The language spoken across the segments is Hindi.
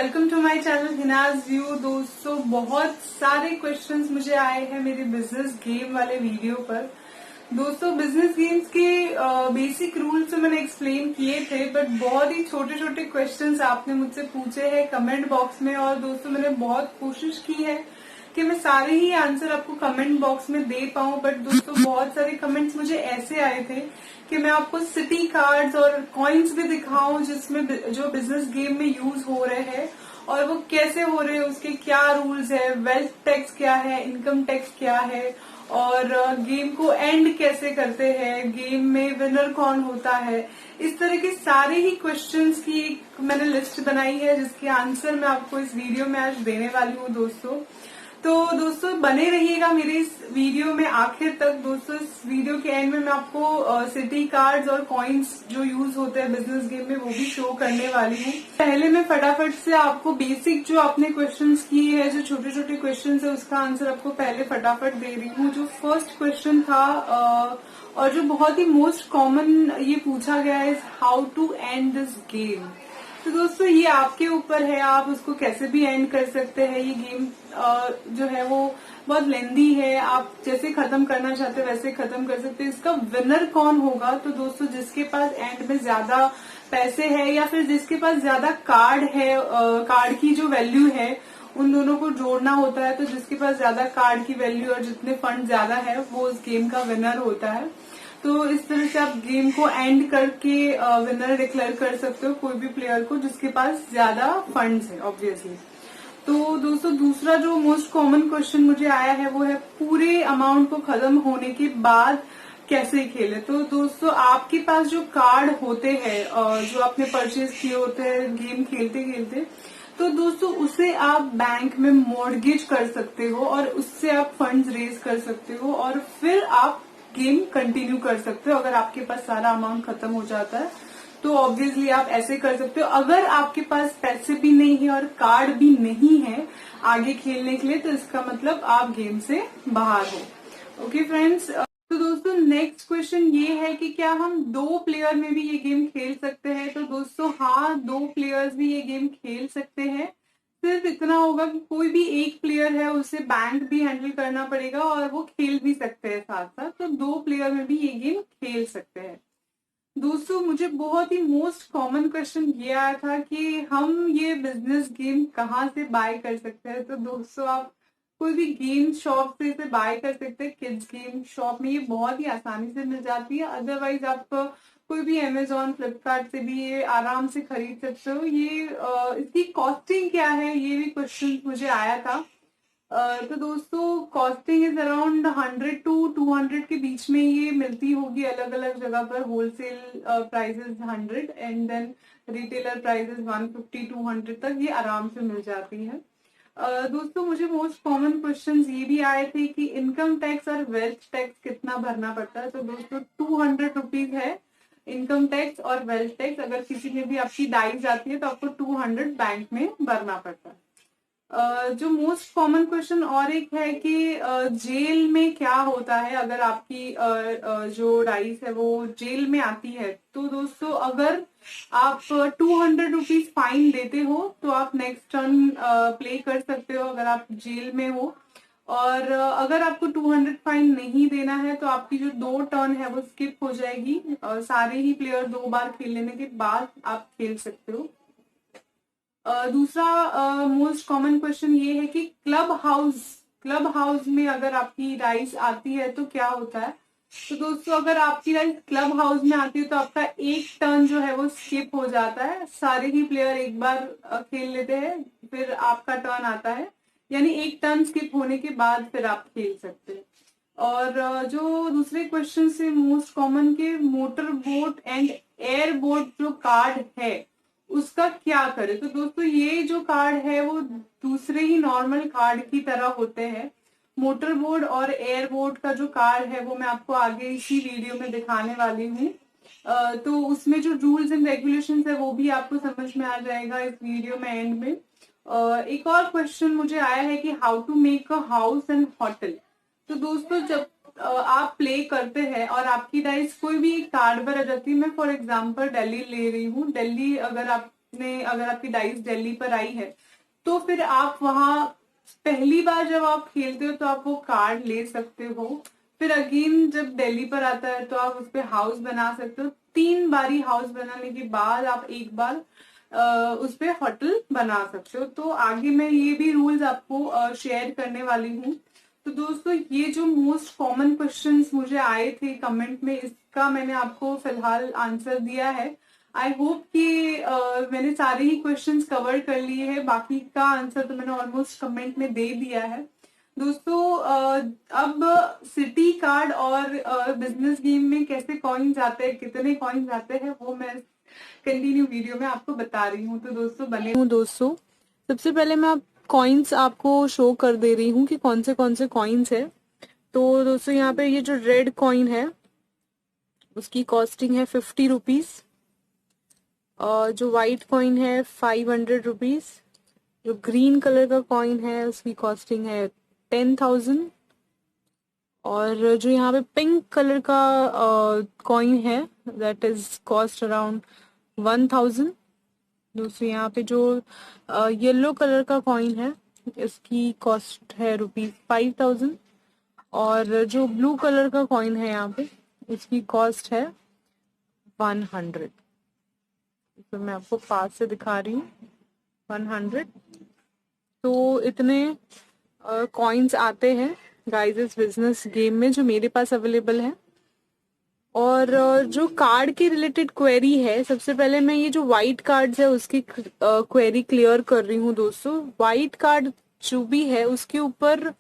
Welcome to my channel Hina's view. दोस्तों, बहुत सारे क्वेश्चंस मुझे आए हैं मेरे बिजनेस गेम वाले वीडियो पर। दोस्तों, बिजनेस गेम्स के बेसिक रूल्स तो मैंने एक्सप्लेन किए थे, बट बहुत ही छोटे छोटे क्वेश्चंस आपने मुझसे पूछे हैं कमेंट बॉक्स में। और दोस्तों, मैंने बहुत कोशिश की है कि मैं सारे ही आंसर आपको कमेंट बॉक्स में दे पाऊं, बट दोस्तों बहुत सारे कमेंट्स मुझे ऐसे आए थे कि मैं आपको सिटी कार्ड्स और कॉइन्स भी दिखाऊं जिसमें जो बिजनेस गेम में यूज हो रहे हैं और वो कैसे हो रहे हैं, उसके क्या रूल्स है, वेल्थ टैक्स क्या है, इनकम टैक्स क्या है, और गेम को एंड कैसे करते हैं, गेम में विनर कौन होता है। इस तरह के सारे ही क्वेश्चंस की एक मैंने लिस्ट बनाई है जिसके आंसर मैं आपको इस वीडियो में आज देने वाली हूँ दोस्तों। तो दोस्तों बने रहिएगा मेरे इस वीडियो में आखिर तक। दोस्तों, इस वीडियो के एंड में मैं आपको सिटी कार्ड्स और कॉइन्स जो यूज होते हैं बिजनेस गेम में वो भी शो करने वाली हूँ। पहले मैं फटाफट से आपको बेसिक जो आपने क्वेश्चंस किए हैं, जो छोटे छोटे क्वेश्चंस है, उसका आंसर आपको पहले फटाफट दे रही हूँ। जो फर्स्ट क्वेश्चन था और जो बहुत ही मोस्ट कॉमन ये पूछा गया है, how to end this game. तो दोस्तों ये आपके ऊपर है, आप उसको कैसे भी एंड कर सकते हैं। ये गेम जो है वो बहुत लेंदी है, आप जैसे खत्म करना चाहते हैं वैसे खत्म कर सकते हैं। इसका विनर कौन होगा? तो दोस्तों जिसके पास एंड में ज्यादा पैसे है या फिर जिसके पास ज्यादा कार्ड है, कार्ड की जो वैल्यू है उन दोनों को जोड़ना होता है। तो जिसके पास ज्यादा कार्ड की वैल्यू और जितने फंड ज्यादा है वो उस गेम का विनर होता है। तो इस तरह से आप गेम को एंड करके विनर डिक्लेयर कर सकते हो कोई भी प्लेयर को जिसके पास ज्यादा फंड्स है ऑब्वियसली। तो दोस्तों दूसरा जो मोस्ट कॉमन क्वेश्चन मुझे आया है वो है पूरे अमाउंट को खत्म होने के बाद कैसे खेले। तो दोस्तों आपके पास जो कार्ड होते हैं जो आपने परचेज किए होते हैं गेम खेलते खेलते, तो दोस्तों उसे आप बैंक में मॉर्गेज कर सकते हो और उससे आप फंड्स रेज कर सकते हो और फिर आप गेम कंटिन्यू कर सकते हो। अगर आपके पास सारा अमाउंट खत्म हो जाता है तो ऑब्वियसली आप ऐसे कर सकते हो। अगर आपके पास पैसे भी नहीं है और कार्ड भी नहीं है आगे खेलने के लिए, तो इसका मतलब आप गेम से बाहर हो। ओके फ्रेंड्स, तो दोस्तों नेक्स्ट क्वेश्चन ये है कि क्या हम 2 प्लेयर में भी ये गेम खेल सकते हैं। तो दोस्तों हाँ, 2 प्लेयर्स भी ये गेम खेल सकते हैं। सिर्फ इतना होगा कि कोई भी एक प्लेयर है उसे बैंक भी हैंडल करना पड़ेगा और वो खेल भी सकते हैं साथ साथ। तो 2 प्लेयर में भी ये गेम खेल सकते हैं। दोस्तों मुझे बहुत ही मोस्ट कॉमन क्वेश्चन ये आया था कि हम ये बिजनेस गेम कहाँ से बाय कर सकते हैं। तो दोस्तों आप कोई भी गेम शॉप से इसे बाय कर सकते हैं। किड्स गेम शॉप में ये बहुत ही आसानी से मिल जाती है। अदरवाइज आप कोई भी अमेजोन फ्लिपकार्ट से भी ये आराम से खरीद सकते हो। ये इसकी कॉस्टिंग क्या है ये भी क्वेश्चन मुझे आया था। तो दोस्तों कॉस्टिंग इज अराउंड 100 to 200 के बीच में ये मिलती होगी अलग अलग जगह पर। Wholesale prices 100 and then retailer prices 150 200 तक ये आराम से मिल जाती है। दोस्तों मुझे मोस्ट कॉमन क्वेश्चंस ये भी आए थे कि इनकम टैक्स और वेल्थ टैक्स कितना भरना पड़ता है। तो दोस्तों 200 रुपीज है इनकम टैक्स और वेल्थ टैक्स। अगर किसी में भी आपकी डाइज आती है तो आपको 200 बैंक में भरना पड़ता है। जो मोस्ट कॉमन क्वेश्चन और एक है कि जेल में क्या होता है अगर आपकी जो राइस है वो जेल में आती है। तो दोस्तों अगर आप 200 रुपीज फाइन देते हो तो आप नेक्स्ट टर्न प्ले कर सकते हो अगर आप जेल में हो। और अगर आपको 200 फाइन नहीं देना है तो आपकी जो 2 टर्न है वो स्किप हो जाएगी। सारे ही प्लेयर 2 बार खेल लेने के बाद आप खेल सकते हो। दूसरा मोस्ट कॉमन क्वेश्चन ये है कि क्लब हाउस में अगर आपकी राइस आती है तो क्या होता है। तो दोस्तों अगर आपकी राइस क्लब हाउस में आती है तो आपका एक टर्न जो है वो स्किप हो जाता है। सारे ही प्लेयर एक बार खेल लेते हैं फिर आपका टर्न आता है, यानी एक टर्न स्किप होने के बाद फिर आप खेल सकते हैं। और जो दूसरे क्वेश्चन से मोस्ट कॉमन के motor boat and air boat जो कार्ड है उसका क्या करे। तो दोस्तों ये जो कार्ड है वो दूसरे ही नॉर्मल कार्ड की तरह होते हैं। मोटर बोर्ड और एयर बोर्ड का जो कार्ड है वो मैं आपको आगे इसी वीडियो में दिखाने वाली हूँ। तो उसमें जो रूल्स एंड रेगुलेशंस है वो भी आपको समझ में आ जाएगा इस वीडियो में एंड में। एक और क्वेश्चन मुझे आया है कि how to make a house and hotel. तो दोस्तों जब आप प्ले करते हैं और आपकी डाइस कोई भी कार्ड पर आ जाती है, मैं फॉर एग्जांपल दिल्ली ले रही हूँ। दिल्ली अगर आप आपने अगर आपकी डाइस दिल्ली पर आई है तो फिर आप वहां पहली बार जब आप खेलते हो तो आप वो कार्ड ले सकते हो। फिर अगेन जब दिल्ली पर आता है तो आप उस पे हाउस बना सकते हो। 3 बारी हाउस बनाने के बाद आप एक बार उस पे होटल बना सकते हो। तो आगे मैं ये भी रूल्स आपको शेयर करने वाली हूँ। तो दोस्तों ये जो मोस्ट कॉमन क्वेश्चंस मुझे आए थे कमेंट में, इसका मैंने आपको फिलहाल आंसर दिया है। आई होप कि मैंने सारे ही क्वेश्चंस कवर कर लिए हैं, बाकी का आंसर तो मैंने ऑलमोस्ट कमेंट में दे दिया है। दोस्तों अब सिटी कार्ड और बिजनेस गेम में कैसे कॉइन्स आते हैं, कितने कॉइन्स आते हैं, वो मैं कंटिन्यू वीडियो में आपको बता रही हूँ। तो दोस्तों बने हूँ। दोस्तों सबसे पहले मैं आप कॉइन्स आपको शो कर दे रही हूँ कि कौन से कॉइन्स है। तो दोस्तों यहाँ पे ये जो रेड कॉइन है उसकी कॉस्टिंग है 50 रुपीज। और जो व्हाइट कॉइन है 500 रुपीज। जो ग्रीन कलर का कॉइन है उसकी कॉस्टिंग है 10,000। और जो यहाँ पे पिंक कलर का कॉइन है दैट इज कॉस्ट अराउंड 1,000। दूसरी यहाँ पे जो येलो कलर का कॉइन है इसकी कॉस्ट है ₹5,000। और जो ब्लू कलर का कॉइन है यहाँ पे इसकी कॉस्ट है 100। तो मैं आपको पास से दिखा रही हूँ 100। तो इतने कॉइन्स आते हैं गाइस इस बिजनेस गेम में जो मेरे पास अवेलेबल है। और जो कार्ड के रिलेटेड क्वेरी है, सबसे पहले मैं ये जो व्हाइट कार्ड्स है उसकी क्वेरी क्लियर कर रही हूँ। दोस्तों व्हाइट कार्ड जो भी है उसके ऊपर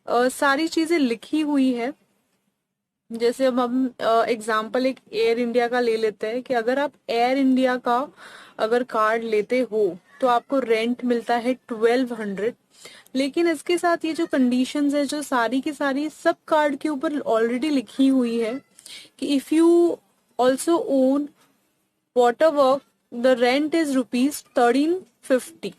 सारी चीजें लिखी हुई है। जैसे अब हम एग्जाम्पल एक एयर इंडिया का ले लेते हैं कि अगर आप एयर इंडिया का अगर कार्ड लेते हो तो आपको रेंट मिलता है 1200। लेकिन इसके साथ ये जो कंडीशंस है जो सारी की सारी सब कार्ड के ऊपर ऑलरेडी लिखी हुई है कि if you also own water work the rent is ₹1350।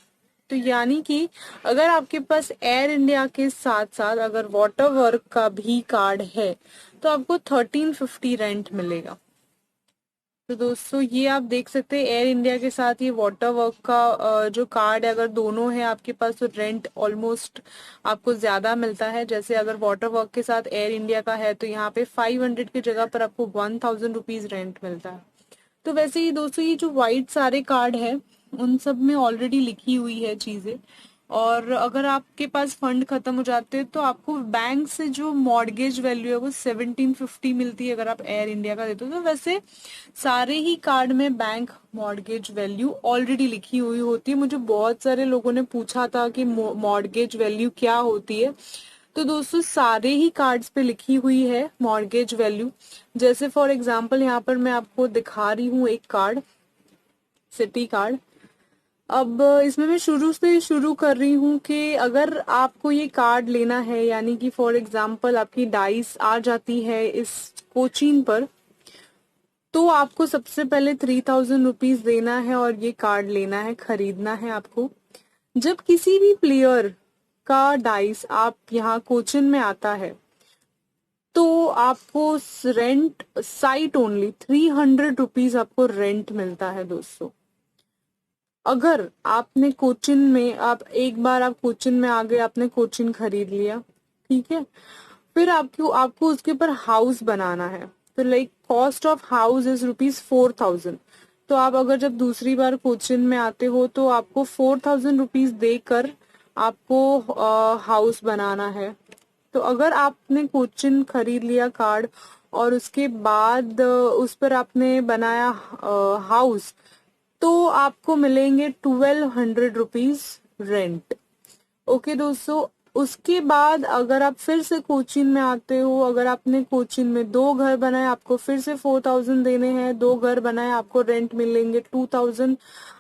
तो यानी कि अगर आपके पास एयर इंडिया के साथ साथ अगर वाटर वर्क का भी कार्ड है तो आपको 1350 रेंट मिलेगा। तो दोस्तों ये आप देख सकते हैं एयर इंडिया के साथ ये वाटर वर्क का जो कार्ड है अगर दोनों है आपके पास तो रेंट ऑलमोस्ट आपको ज्यादा मिलता है। जैसे अगर वाटर वर्क के साथ एयर इंडिया का है तो यहाँ पे 500 की जगह पर आपको 1,000 रुपीज रेंट मिलता है। तो वैसे ही दोस्तों ये जो व्हाइट सारे कार्ड है उन सब में ऑलरेडी लिखी हुई है चीजें। और अगर आपके पास फंड खत्म हो जाते हैं तो आपको बैंक से जो मॉर्गेज वैल्यू है वो 1750 मिलती है अगर आप एयर इंडिया का देते हो। तो वैसे सारे ही कार्ड में बैंक मॉर्गेज वैल्यू ऑलरेडी लिखी हुई होती है। मुझे बहुत सारे लोगों ने पूछा था कि मॉर्गेज वैल्यू क्या होती है। तो दोस्तों सारे ही कार्ड्स पे लिखी हुई है मॉर्गेज वैल्यू। जैसे फॉर एग्जांपल यहाँ पर मैं आपको दिखा रही हूँ एक कार्ड, सिटी कार्ड। अब इसमें मैं शुरू से शुरू कर रही हूँ कि अगर आपको ये कार्ड लेना है यानी कि फॉर एग्जांपल आपकी डाइस आ जाती है इस कोचिन पर तो आपको सबसे पहले 3,000 रुपीज देना है और ये कार्ड लेना है, खरीदना है आपको। जब किसी भी प्लेयर का डाइस आप यहाँ कोचिन में आता है तो आपको रेंट साइट ओनली 300 रुपीज आपको रेंट मिलता है। दोस्तों अगर आपने कोचिन में आप एक बार आप कोचिन में आ गए, आपने कोचिन खरीद लिया, ठीक है, फिर आपको आपको उसके ऊपर हाउस बनाना है। तो like cost of house is ₹4,000। तो आप अगर जब दूसरी बार कोचिन में आते हो तो आपको 4,000 रुपीज देकर आपको हाउस बनाना है। तो अगर आपने कोचिन खरीद लिया कार्ड और उसके बाद उस पर आपने बनाया हाउस तो आपको मिलेंगे 1,200 रुपीज रेंट। ओके दोस्तों, उसके बाद अगर आप फिर से कोचिन में आते हो, अगर आपने कोचिन में 2 घर बनाए आपको फिर से 4,000 देने हैं, 2 घर बनाए आपको रेंट मिलेंगे 2,000।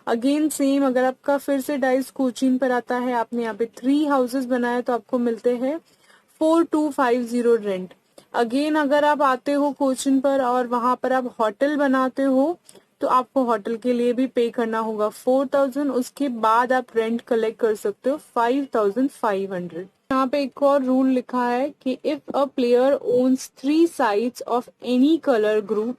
अगेन सेम अगर आपका फिर से डाइस कोचिन पर आता है, आपने यहाँ पे 3 हाउसेस बनाए तो आपको मिलते हैं 4,250 रेंट। अगेन अगर आप आते हो कोचिन पर और वहां पर आप होटल बनाते हो तो आपको होटल के लिए भी पे करना होगा 4,000। उसके बाद आप रेंट कलेक्ट कर सकते हो 5,500। यहाँ पे एक और रूल लिखा है कि if a player owns 3 sites of any colour group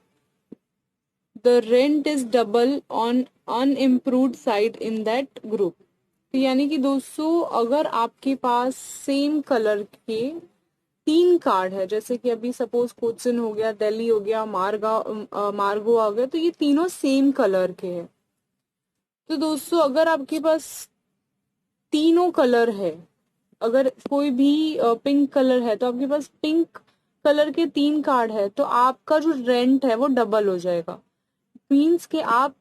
the rent is double on unimproved site in that group. तो यानी कि दोस्तों अगर आपके पास सेम कलर के 3 कार्ड है, जैसे कि अभी सपोज कोचिन हो गया, दिल्ली हो गया, मार्गो आ गया, तो ये तीनों सेम कलर के हैं। तो दोस्तों अगर आपके पास तीनों कलर है, अगर कोई भी पिंक कलर है तो आपके पास पिंक कलर के 3 कार्ड है, तो आपका जो रेंट है वो डबल हो जाएगा। मीन्स कि आप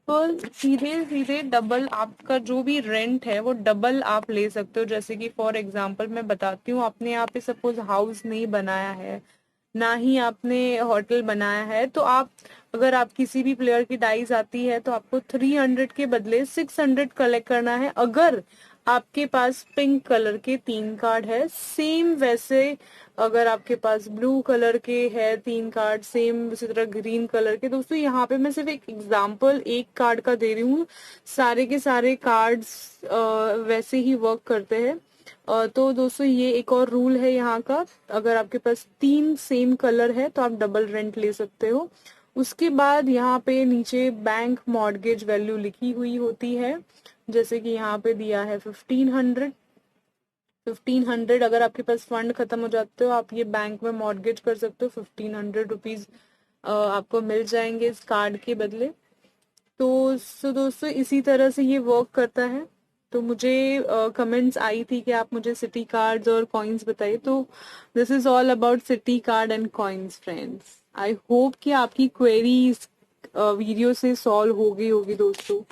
सीधे सीधे डबल, आपका जो भी रेंट है वो डबल आप ले सकते हो। जैसे कि फॉर एग्जांपल मैं बताती हूँ, आपने यहाँ पे सपोज हाउस नहीं बनाया है, ना ही आपने होटल बनाया है, तो आप अगर आप किसी भी प्लेयर की डाइज आती है तो आपको 300 के बदले 600 कलेक्ट करना है, अगर आपके पास पिंक कलर के 3 कार्ड है। सेम वैसे अगर आपके पास ब्लू कलर के है 3 कार्ड, सेम उसी तरह ग्रीन कलर के। दोस्तों यहाँ पे मैं सिर्फ एक एग्जांपल एक कार्ड का दे रही हूँ, सारे के सारे कार्ड्स वैसे ही वर्क करते हैं। तो दोस्तों ये एक और रूल है यहाँ का, अगर आपके पास 3 सेम कलर है तो आप डबल रेंट ले सकते हो। उसके बाद यहाँ पे नीचे बैंक मॉर्गेज वैल्यू लिखी हुई होती है, जैसे कि यहाँ पे दिया है 1500। अगर आपके पास फंड खत्म हो जाते हो, आप ये बैंक में मॉर्गेज कर सकते हो, 1500 रुपीज आपको मिल जाएंगे इस कार्ड के बदले। तो दोस्तों इसी तरह से ये वर्क करता है। तो मुझे कमेंट्स आई थी कि आप मुझे सिटी कार्ड्स और कॉइन्स बताइए, तो this is all about city card and coins friends. I hope कि आपकी क्वेरी इस वीडियो से सॉल्व हो गई होगी दोस्तों।